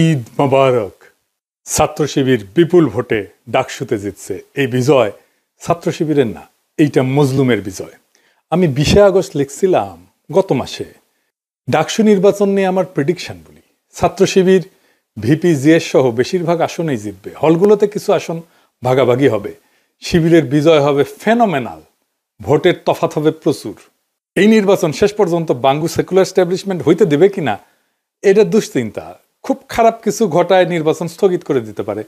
ঈদ মোবারক। ছাত্র শিবির বিপুল ভোটে ডাকসুতে জিতছে। এই বিজয় ছাত্র শিবিরের না, এইটা মজলুমের বিজয়। আমি 20 আগস্ট লিখছিলাম গত মাসে, ডাকসু নির্বাচন নিয়ে আমার প্রেডিকশন বলি, ছাত্র শিবির ভিপি জিএস সহ বেশিরভাগ আসনেই জিতবে। হলগুলোতে কিছু আসন ভাগাভাগি হবে। শিবিরের বিজয় হবে ফেনোমেনাল, ভোটের তফাৎ হবে প্রচুর। এই নির্বাচন শেষ পর্যন্ত বাঙ্গু সেকুলার এস্টাবলিশমেন্ট হইতে দেবে কিনা এটা দুশ্চিন্তা। খুব খারাপ কিছু ঘটায় নির্বাচন স্থগিত করে দিতে পারে।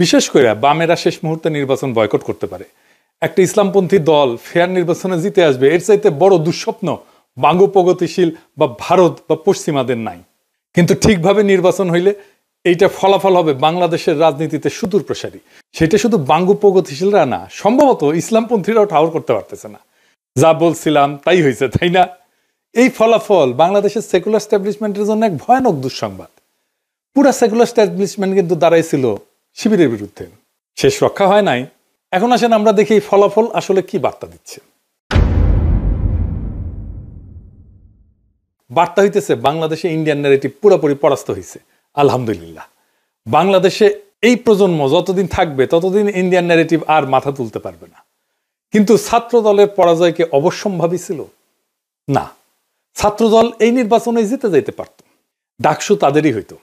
বিশেষ করে বামেরা শেষ মুহূর্তে নির্বাচন বয়কট করতে পারে। একটা ইসলামপন্থী দল ফেয়ার নির্বাচনে জিতে আসবে, এর চাইতে বড় দুঃস্বপ্ন বাঙ্গু প্রগতিশীল বা ভারত বা পশ্চিমাদের নাই। কিন্তু ঠিকভাবে নির্বাচন হইলে এইটা ফলাফল হবে বাংলাদেশের রাজনীতিতে সুদূর প্রসারী। সেটা শুধু বাঙ্গু প্রগতিশীলরা না, সম্ভবত ইসলামপন্থীরাও ঠাউর করতে পারতেছে না। যা বলছিলাম তাই হয়েছে, তাই না? এই ফলাফল বাংলাদেশের সেকুলার এস্টাবলিশমেন্টের জন্য এক ভয়ানক দুঃসংবাদ। পুরা সেকুলার এস্টাবলিশমেন্ট কিন্তু দাঁড়াইছিল শিবিরের বিরুদ্ধে। শেষ রক্ষা হয় নাই। এখন আসেন আমরা দেখি এই ফলাফল আসলে কি বার্তা দিচ্ছে। বার্তা হইতেছে বাংলাদেশে ইন্ডিয়ান ন্যারেটিভ পুরোপুরি পরাস্ত হয়েছে। আলহামদুলিল্লাহ। বাংলাদেশে এই প্রজন্ম যতদিন থাকবে ততদিন ইন্ডিয়ান ন্যারেটিভ আর মাথা তুলতে পারবে না। কিন্তু ছাত্র দলের পরাজয়কে অবশ্যম্ভাবী ছিল না। ছাত্রদল এই নির্বাচনে জিতে যাইতে পারত, ডাকসু তাদেরই হইতো।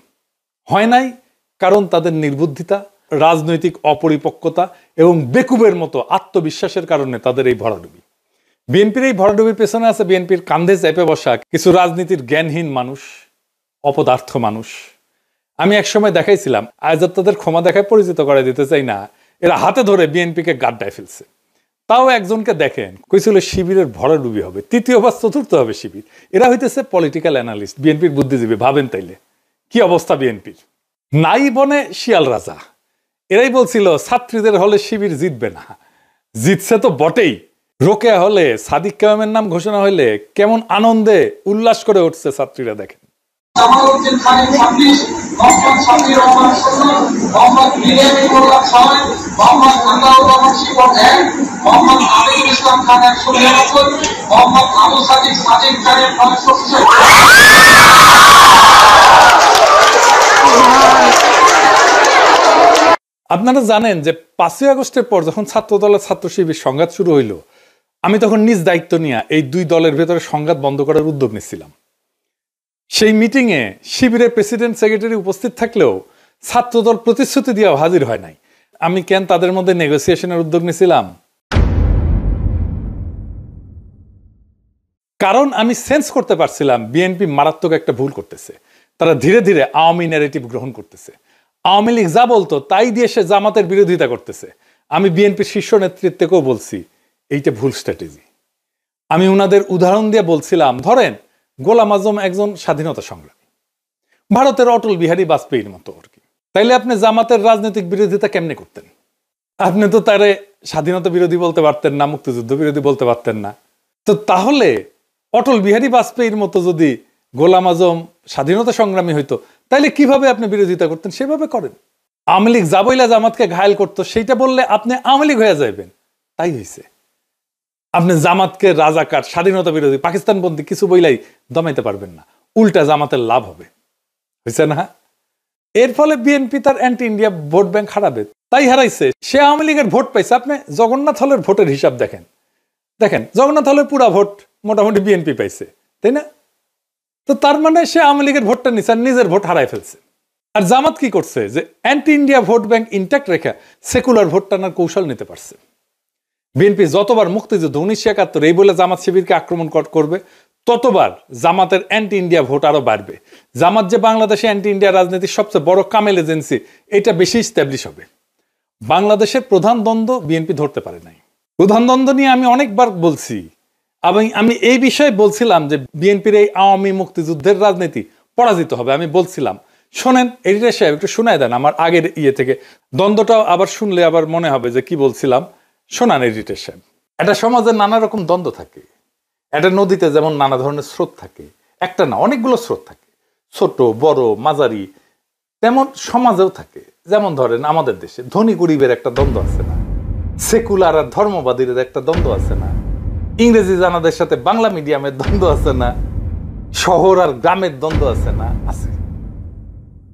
হয় নাই কারণ তাদের নির্বুদ্ধিতা, রাজনৈতিক অপরিপক্কতা এবং বেকুবের মতো আত্মবিশ্বাসের কারণে তাদের এই ভরাডুবি। বিএনপির এই ভরাডুবির পেছনে আছে বিএনপির কান্ধে চেপে বসা কিছু রাজনীতির জ্ঞানহীন মানুষ, অপদার্থ মানুষ। আমি একসময় দেখাইছিলাম, আজ তাদের ক্ষমা দেখায় পরিচিত করে দিতে চাই না, এরা হাতে ধরে বিএনপিকে গাড্ডায় ফেলছে। তাও একজনকে দেখেন কইছিল শিবিরের ভরাডুবি হবে, তৃতীয় বা চতুর্থ হবে শিবির। এরা হইতেছে পলিটিক্যাল অ্যানালিস্ট, বিএনপির বুদ্ধিজীবী। ভাবেন তাইলে কি অবস্থা বিএনপির। নাই বনে শিয়াল রাজা। এরাই বলছিল ছাত্রীদের হলে শিবির জিতবে না, জিতছে তো বটেই। রোকেয়া হলে সাদিক কায়েমের নাম ঘোষণা হইলে কেমন আনন্দে উল্লাস করে উঠছে ছাত্রীরা দেখেন। আপনারা জানেন যে 5ই আগস্টের পর যখন ছাত্র দলের ছাত্র শিবির সংঘাত শুরু হইল, আমি তখন নিজ দায়িত্ব নিয়ে এই দুই দলের ভেতরে সংঘাত বন্ধ করার উদ্যোগ নিয়েছিলাম। সেই মিটিংয়ে শিবিরের প্রেসিডেন্ট সেক্রেটারি উপস্থিত থাকলেও ছাত্রদল প্রতিশ্রুতি দিয়েও হাজির হয় নাই। আমি কেন তাদের মধ্যে নেগোসিয়েশনের উদ্যোগ নিয়েছিলাম? কারণ আমি সেন্স করতে পারছিলাম বিএনপি মারাত্মক একটা ভুল করতেছে। তারা ধীরে ধীরে আওয়ামী ন্যারেটিভ গ্রহণ করতেছে। আওয়ামী লীগ যা বলতো তাই দিয়ে সে জামাতের বিরোধিতা করতেছে। আমি বিএনপির শীর্ষ নেতৃত্বকেও বলছি এইটা ভুল স্ট্র্যাটেজি। আমি উনাদের উদাহরণ দিয়ে বলছিলাম, ধরেন গোলাম আজম একজন স্বাধীনতা সংগ্রামী, ভারতের অটল বিহারী বাজপেয়ীর মতো আর কি। তাইলে আপনি জামাতের রাজনৈতিক বিরোধিতা কেমনে করতেন? আপনি তো তারে স্বাধীনতা বিরোধী বলতে পারতেন না, মুক্তিযুদ্ধ বিরোধী বলতে পারতেন না। তো তাহলে অটল বিহারী বাজপেয়ীর মতো যদি গোলাম আজম স্বাধীনতা সংগ্রামী হইতো, তাইলে কিভাবে আপনি বিরোধিতা করতেন? সেভাবে করেন। আওয়ামী লীগ যা বইলা জামাতকে ঘায়েল করতো সেইটা বললে আপনি আওয়ামী লীগ হয়ে যাবেন। তাই হয়েছে। আপনি জামাতকে রাজাকার, স্বাধীনতা বিরোধী, পাকিস্তানপন্থী কিছু বইলাই দমাইতে পারবেন না। উল্টা জামাতের লাভ হবে, হয়েছে না? এর ফলে বিএনপি তার অ্যান্টি ইন্ডিয়া ভোট ব্যাংক হারাবে। তাই হারাইছে। সে আওয়ামী লীগের ভোট পাইছে। আপনি জগন্নাথ হলের ভোটের হিসাব দেখেন, জগন্নাথ হলের পুরা ভোট মোটামুটি বিএনপি পাইছে, তাই না? তো তার মানে সে আওয়ামী লীগের ভোটটা নিছে আর নিজের ভোট হারাই ফেলছে। আর জামাত কি করছে? যে anti India vote bank intact রেখে সেকুলার ভোট টানার কৌশল নিতে পারছে। বিএনপি যতবার মুক্তিযুদ্ধ 1971 এই বলে জামাত শিবিরকে আক্রমণ করবে, ততবার জামাতের অ্যান্টি ইন্ডিয়া ভোট আরো বাড়বে। জামাত যে বাংলাদেশে অ্যান্টি ইন্ডিয়া রাজনীতির সবচেয়ে বড় কামেল এজেন্সি, এটা বেশি স্ট্যাবলিশ হবে। বাংলাদেশের প্রধান দ্বন্দ্ব বিএনপি ধরতে পারে নাই। প্রধান দ্বন্দ্ব নিয়ে আমি অনেকবার বলছি। আমি এই বিষয়ে বলছিলাম যে বিএনপির এই আওয়ামী মুক্তিযুদ্ধের রাজনীতি পরাজিত হবে। আমি বলছিলাম, শোনেন এডিটর সাহেব একটু শোনায় দেন আমার আগের ইয়ে থেকে, দ্বন্দ্বটাও আবার শুনলে আবার মনে হবে যে কি বলছিলাম। শোনান এডিটর সাহেব। একটা সমাজে নানা রকম দ্বন্দ্ব থাকে। একটা নদীতে যেমন নানা ধরনের স্রোত থাকে, একটা না অনেকগুলো স্রোত থাকে, ছোট বড় মাঝারি, তেমন সমাজেও থাকে। যেমন ধরেন আমাদের দেশে ধনী গরিবের একটা দ্বন্দ্ব আছে না, সেকুলার আর ধর্মবাদীদের একটা দ্বন্দ্ব আছে না, ইংরেজি জানাদের সাথে বাংলা মিডিয়ামের দ্বন্দ্ব আছে না, শহর আর গ্রামের দ্বন্দ্ব আছে না? আছে।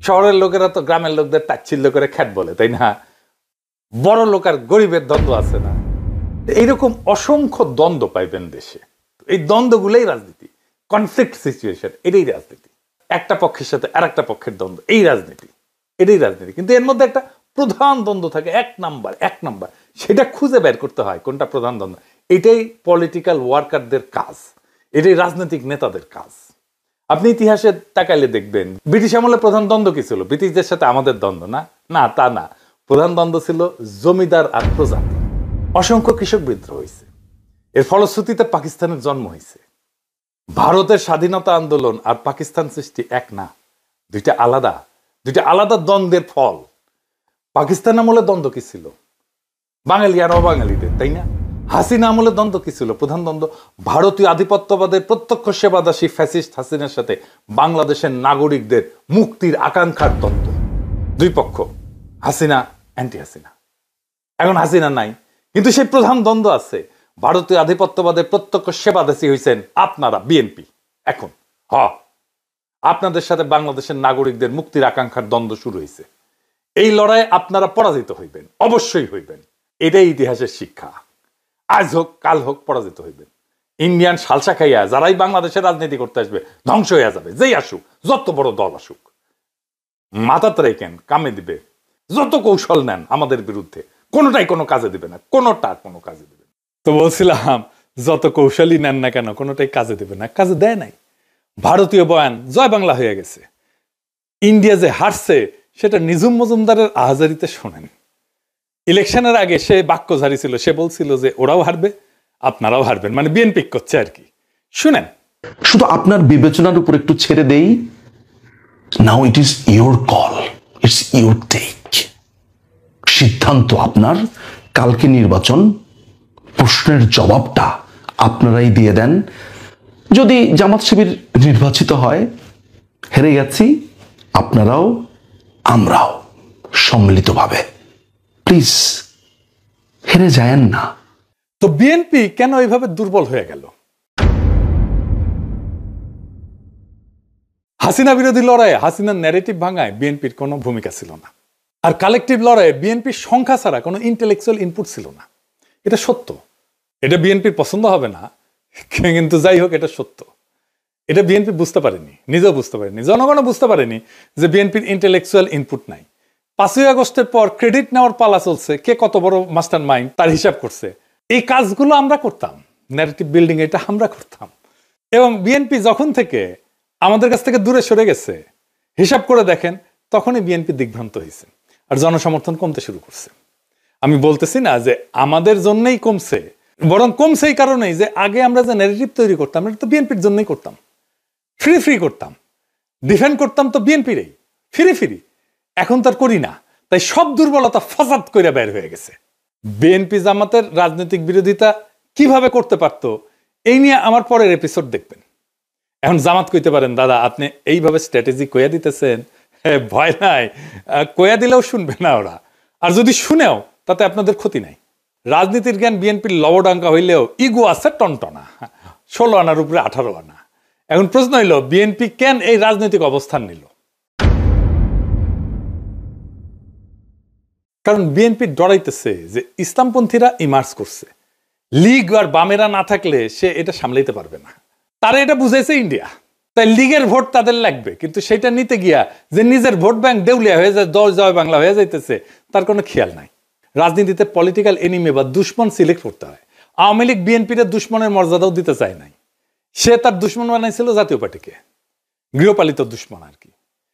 শহরের লোকেরা তো গ্রামের লোকদের তাচ্ছিল্য করে খ্যাট বলে, তাই না? বড় লোক আর গরিবের দ্বন্দ্ব আছে না? এইরকম অসংখ্য দ্বন্দ্ব পাইবেন দেশে। এই দ্বন্দ্বগুলোই রাজনীতি, কনফ্লিক্ট সিচুয়েশন, এটাই রাজনীতি। একটা পক্ষের সাথে আর একটা পক্ষের দ্বন্দ্ব, এই রাজনীতি, এটাই রাজনীতি। কিন্তু এর মধ্যে একটা প্রধান দ্বন্দ্ব থাকে, এক নাম্বার, সেটা খুঁজে বের করতে হয় কোনটা প্রধান দ্বন্দ্ব। এটাই পলিটিক্যাল ওয়ার্কারদের কাজ, এটাই রাজনৈতিক নেতাদের কাজ। আপনি ইতিহাসে তাকাইলে দেখবেন ব্রিটিশ আমলে প্রধান দ্বন্দ্ব কি ছিল? ব্রিটিশদের সাথে আমাদের দ্বন্দ্ব না, না তা না। প্রধান দ্বন্দ্ব ছিল জমিদার আর প্রজাতি। অসংখ্য কৃষক বিদ্রোহ হয়েছে, এর ফলশ্রুতিতে পাকিস্তানের জন্ম হয়েছে। ভারতের স্বাধীনতা আন্দোলন আর পাকিস্তান সৃষ্টি এক না, দুইটা আলাদা দ্বন্দ্বের ফল। পাকিস্তান আমলে দ্বন্দ্ব কি ছিল? বাঙালি আর অবাঙালিদের, তাই না? হাসিনা আমলে দ্বন্দ্ব কি ছিল? প্রধান দ্বন্দ্ব ভারতীয় আধিপত্যবাদের প্রত্যক্ষ সেবাদাসী ফ্যাসিস্ট হাসিনার সাথে বাংলাদেশের নাগরিকদের মুক্তির আকাঙ্ক্ষার দ্বন্দ্ব। দুই পক্ষ, হাসিনা অ্যান্টি হাসিনা। এখন হাসিনা নাই, কিন্তু সেই প্রধান দ্বন্দ্ব আছে। ভারতীয় আধিপত্যবাদের প্রত্যক্ষ সেবাদাসী হয়েছেন আপনারা, বিএনপি। এখন আপনাদের সাথে বাংলাদেশের নাগরিকদের মুক্তির আকাঙ্ক্ষার দ্বন্দ্ব শুরু হয়েছে। এই লড়াইয়ে আপনারা পরাজিত হইবেন, অবশ্যই হইবেন। এটাই ইতিহাসের শিক্ষা। আজ হোক কাল হোক পরাজিত হইবেন। ইন্ডিয়ান সালসা খাইয়া যারাই বাংলাদেশের রাজনীতি করতে আসবে ধ্বংস হইয়া যাবে। যেই আসুক, যত বড় দল আসুক, মাথাতে রেখেন, কামে দিবে। যত কৌশল নেন আমাদের বিরুদ্ধে, কোনোটাই কোনো কাজে দিবে না, কোনো কাজে দিবে না। তো বলছিলাম, যত কৌশলই নেন না কেন, কোনোটাই কাজে দিবে না। কাজে দেয় নাই। ভারতীয় বয়ান জয় বাংলা হয়ে গেছে। ইন্ডিয়া যে হারছে সেটা নিজুম মজুমদারের আহাজারিতে শোনেন। ইলেকশনের আগে সে বাক্য ঝাড়ি ছিল, সে বলছিল যে ওরাও হারবে, আপনারাও হারবেন, মানে বিএনপি করছে আর কি। শুনেন, শুধু আপনার বিবেচনার উপর একটু ছেড়ে দেই। Now it is your call, it's your take. সিদ্ধান্ত আপনার। কালকে নির্বাচন, প্রশ্নের জবাবটা আপনারাই দিয়ে দেন। যদি জামাত শিবির নির্বাচিত হয়, হেরে গেছি, আপনারাও আমরাও সম্মিলিতভাবে। প্লিজ হেরে যায়েন না। তো বিএনপি কেন এইভাবে দুর্বল হয়ে গেল? হাসিনা বিরোধী লড়াইয়ে হাসিনার ন্যারেটিভ ভাঙায় বিএনপির কোনো ভূমিকা ছিল না। আর কালেকটিভ লড়াইয়ে বিএনপির সংখ্যা ছাড়া কোনো ইন্টেলেকচুয়াল ইনপুট ছিল না। এটা সত্য। এটা বিএনপির পছন্দ হবে না, কিন্তু যাই হোক, এটা সত্য। এটা বিএনপি বুঝতে পারেনি, নিজেও বুঝতে পারেনি, জনগণও বুঝতে পারেনি যে বিএনপির ইন্টেলেকচুয়াল ইনপুট নাই। 5ই আগস্টের পর ক্রেডিট নেওয়ার পালা চলছে, কে কত বড় মাস্টার মাইন্ড তার হিসাব করছে। এই কাজগুলো আমরা করতাম, ন্যারেটিভ বিল্ডিং এটা আমরা করতাম। এবং বিএনপি যখন থেকে আমাদের কাছ থেকে দূরে সরে গেছে, হিসাব করে দেখেন, তখনই বিএনপি দিগ্ভ্রান্ত হয়েছে আর জনসমর্থন কমতে শুরু করছে। আমি বলতেছি না যে আমাদের জন্যই কমছে, বরং কমছে এই কারণেই যে আগে আমরা যে ন্যারেটিভ তৈরি করতাম এটা তো বিএনপির জন্যই করতাম। ফ্রি করতাম, ডিফেন্ড করতাম তো বিএনপিরই, ফ্রি। এখন তার করি না, তাই সব দুর্বলতা ফসাদ করে বের হয়ে গেছে। বিএনপি জামাতের রাজনৈতিক বিরোধিতা কিভাবে করতে পারত, এই নিয়ে আমার পরের এপিসোড দেখবেন। এখন জামাত কইতে পারেন, দাদা আপনি এইভাবে স্ট্র্যাটেজি কইয়া দিতেছেন, ভয় নাই, কইয়া দিলেও শুনবে না ওরা। আর যদি শুনেও তাতে আপনাদের ক্ষতি নাই। রাজনীতির জ্ঞান বিএনপির লবডাঙ্কা হইলেও ইগো আছে টনটনা, 16 আনার উপরে 18 আনা। এখন প্রশ্ন হইল, বিএনপি কেন এই রাজনৈতিক অবস্থান নিল? কারণ বিএনপি ডরাইতেছে যে ইসলামপন্থীরা ইমার্জ করছে, লীগ আর বামেরা না থাকলে সে এটা সামলাইতে পারবে না। তারা এটা বুঝাইছে ইন্ডিয়া, তাই লীগের ভোট তাদের লাগবে। কিন্তু সেটা নিতে গিয়া যে নিজের ভোট ব্যাংক দেউলিয়া হয়ে যায়, 10 জয় বাংলা হয়ে যাইতেছে, তার কোনো খেয়াল নাই। রাজনীতিতে পলিটিক্যাল এনিমি বা দুশ্মন সিলেক্ট করতে হয়। আওয়ামী লীগ বিএনপির দুশ্মনের মর্যাদাও দিতে চায় নাই, সে তার দুশ্মন বানাইছিল জাতীয় পার্টিকে, গৃহপালিত দুশ্মন আর কি।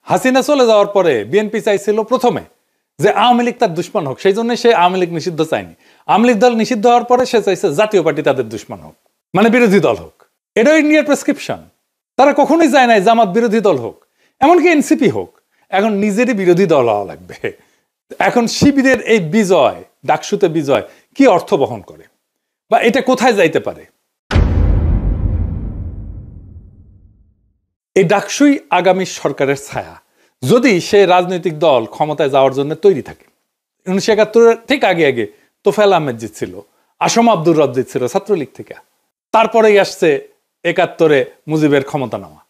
হাসিনা চলে যাওয়ার পরে বিএনপি চাইছিল প্রথমে যে আওয়ামী লীগ তার দুশ্মন হোক, সেই জন্য সে আওয়ামী লীগ নিষিদ্ধ চায়নি। আওয়ামী লীগ দল নিষিদ্ধ হওয়ার পরে সে চাইছে জাতীয় পার্টি তাদের দুশ্মন হোক, মানে বিরোধী দল হোক। এটাও ইন্ডিয়ার প্রেসক্রিপশন। তারা কখনোই চায় নাই জামাত বিরোধী দল হোক, এমনকি এনসিপি হোক। এখন নিজেরই বিরোধী দল হওয়া লাগবে। এখন শিবিরের এই বিজয়, ডাকসুতে বিজয়, কি অর্থ বহন করে বা এটা কোথায় যাইতে পারে? এই ডাকসুই আগামী সরকারের ছায়া, যদি সে রাজনৈতিক দল ক্ষমতায় যাওয়ার জন্য তৈরি থাকে। 1971 ঠিক আগে তোফায়েল আহমেদ জিতছিল, আসম আব্দুর রব জিতছিল ছাত্রলীগ থেকে। তারপরেই আসছে 71 মুজিবের ক্ষমতা নেওয়া।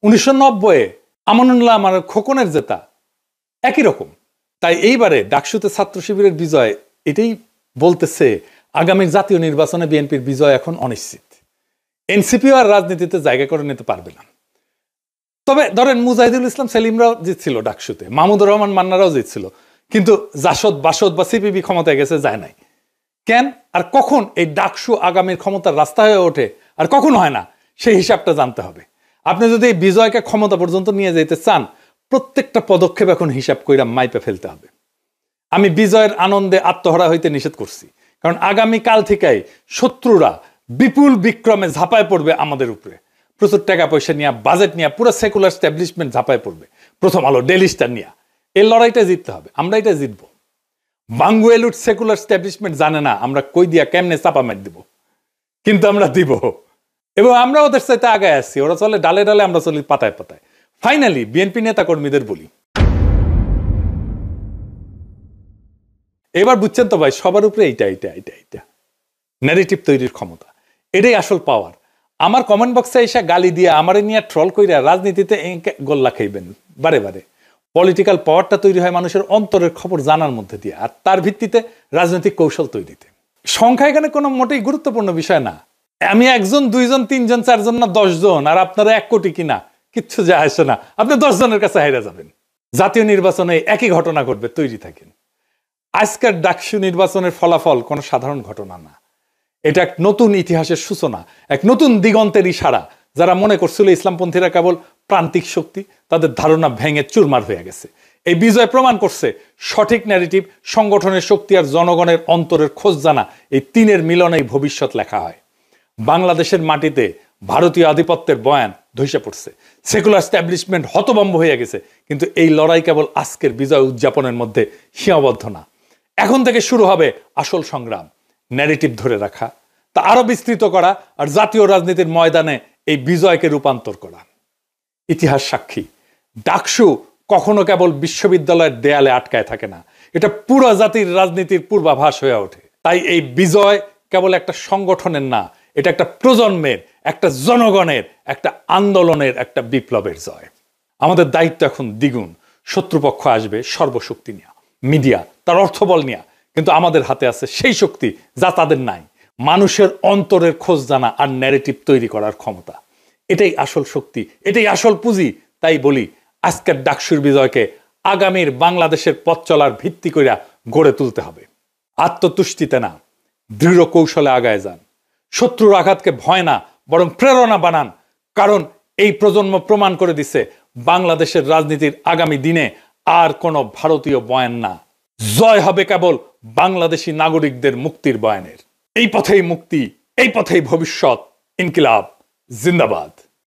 1990 আমানুল্লাহ আমার খোকনের জেতা, একই রকম। তাই এইবারে ডাকসুতে ছাত্র শিবিরের বিজয় এটাই বলতেছে আগামী জাতীয় নির্বাচনে বিএনপির বিজয় এখন অনিশ্চিত। এনসিপিও আর রাজনীতিতে জায়গা করে নিতে পারবে না। তবে ধরেন মুজাহিদুল ইসলাম সেলিমরাও জিতছিল ডাকসুতে, মাহমুদুর রহমান মান্নারাও জিতছিল, কিন্তু জাসদ বাসদ বা সিপিবি ক্ষমতায় গেছে, যায় নাই কেন? আর কখন এই ডাকসু আগামীর ক্ষমতার রাস্তা হয়ে ওঠে আর কখন হয় না, সেই হিসাবটা জানতে হবে। আপনি যদি এই বিজয়কে ক্ষমতা পর্যন্ত নিয়ে যেতে চান, প্রত্যেকটা পদক্ষেপ এখন হিসাব কইরা মাইপে ফেলতে হবে। আমি বিজয়ের আনন্দে আত্মহারা হইতে নিষেধ করছি, কারণ আগামী কাল থেকেই শত্রুরা বিপুল বিক্রমে ঝাঁপায় পড়বে আমাদের উপরে। প্রচুর টাকা পয়সা নিয়ে, বাজেট নিয়ে, পুরো সেকুলার স্ট্যাবলিশমেন্ট ঝাঁপায় পড়বে। প্রথম আলো, ডেইলি স্টার নিয়ে। এই লড়াইটা জিততে হবে, আমরা এটা জিতবো। বাঙ্গুয়েলুট সেকুলার স্ট্যাবলিশমেন্ট জানে না আমরা কই দিয়া কেমনে চাপা মেট দিব, কিন্তু আমরা দিব, এবং আমরা ওদের সাথে আগায় আসছি। ওরা চলে ডালে ডালে, আমরা চলি পাতায় পাতায়। ফাইনালি বিএনপি নেতা কর্মীদের বলি, এবার বুঝছেন তো ভাই, সবার উপরে এইটা ন্যারেটিভ তৈরির ক্ষমতা, এটাই আসল পাওয়ার। আমার কমেন্ট বক্সে এসে গালি দিয়ে আমারে নিয়ে ট্রল কইরা রাজনীতিতে গোল্লা খাইবেন বারে বারে। পলিটিক্যাল পাওয়ারটা তৈরি হয় মানুষের অন্তরের খবর জানার মধ্যে দিয়ে, আর তার ভিত্তিতে রাজনৈতিক কৌশল তৈরিতে। সংখ্যা এখানে কোনো মোটেই গুরুত্বপূর্ণ বিষয় না। আমি একজন, দুইজন, তিনজন, চারজন না 10 জন, আর আপনারা 1 কোটি কিনা, কিচ্ছু যায় আসে না। আপনি 10 জনের কাছে হাইরা যাবেন। জাতীয় নির্বাচনে একই ঘটনা ঘটবে, তৈরি থাকেন। আজকের ডাকসু নির্বাচনের ফলাফল কোনো সাধারণ ঘটনা না, এটা এক নতুন ইতিহাসের সূচনা, এক নতুন দিগন্তের ইশারা। যারা মনে করছিল ইসলামপন্থীরা কেবল প্রান্তিক শক্তি, তাদের ধারণা ভেঙে চুরমার হয়ে গেছে। এই বিজয় প্রমাণ করছে সঠিক ন্যারেটিভ, সংগঠনের শক্তি আর জনগণের অন্তরের খোঁজ জানা, এই তিনের মিলনেই ভবিষ্যৎ লেখা হয়। বাংলাদেশের মাটিতে ভারতীয় আধিপত্যের বয়ান ধসে পড়ছে, সেকুলার স্ট্যাবলিশমেন্ট হতভম্ব হয়ে গেছে, কিন্তু এই লড়াই কেবল আজকের বিজয় উদযাপনের মধ্যে সীমাবদ্ধ না। এখন থেকে শুরু হবে আসল সংগ্রাম, ন্যারেটিভ ধরে রাখা, তা আরো বিস্তৃত করা, আর জাতীয় রাজনীতির ময়দানে এই বিজয়কে রূপান্তর করা। ইতিহাস সাক্ষী, ডাকসু কখনো কেবল বিশ্ববিদ্যালয়ের দেয়ালে আটকায় থাকে না, এটা পুরো জাতির রাজনীতির পূর্বাভাস হয়ে ওঠে। তাই এই বিজয় কেবল একটা সংগঠনের না, এটা একটা প্রজন্মের, একটা জনগণের, একটা আন্দোলনের, একটা বিপ্লবের জয়। আমাদের দায়িত্ব এখন দ্বিগুণ। শত্রুপক্ষ আসবে সর্বশক্তি নিয়ে, মিডিয়া তার অর্থবল নিয়ে, কিন্তু আমাদের হাতে আছে সেই শক্তি যা তাদের নাই, মানুষের অন্তরের খোঁজ জানা আর ন্যারেটিভ তৈরি করার ক্ষমতা। এটাই আসল শক্তি, এটাই আসল পুঁজি। তাই বলি, আজকের ডাকসুর বিজয়কে আগামীর বাংলাদেশের পথ চলার ভিত্তি কইরা গড়ে তুলতে হবে। আত্মতুষ্টিতে না, দৃঢ় কৌশলে আগায় যান। শত্রুর আঘাতকে ভয় না, বরং প্রেরণা বানান। কারণ এই প্রজন্ম প্রমাণ করে দিছে, বাংলাদেশের রাজনীতির আগামী দিনে আর কোনো ভারতীয় বয়ান না, জয় হবে কেবল বাংলাদেশি নাগরিকদের মুক্তির বয়ানের। এই পথেই মুক্তি, এই পথেই ভবিষ্যৎ। ইনকিলাব জিন্দাবাদ।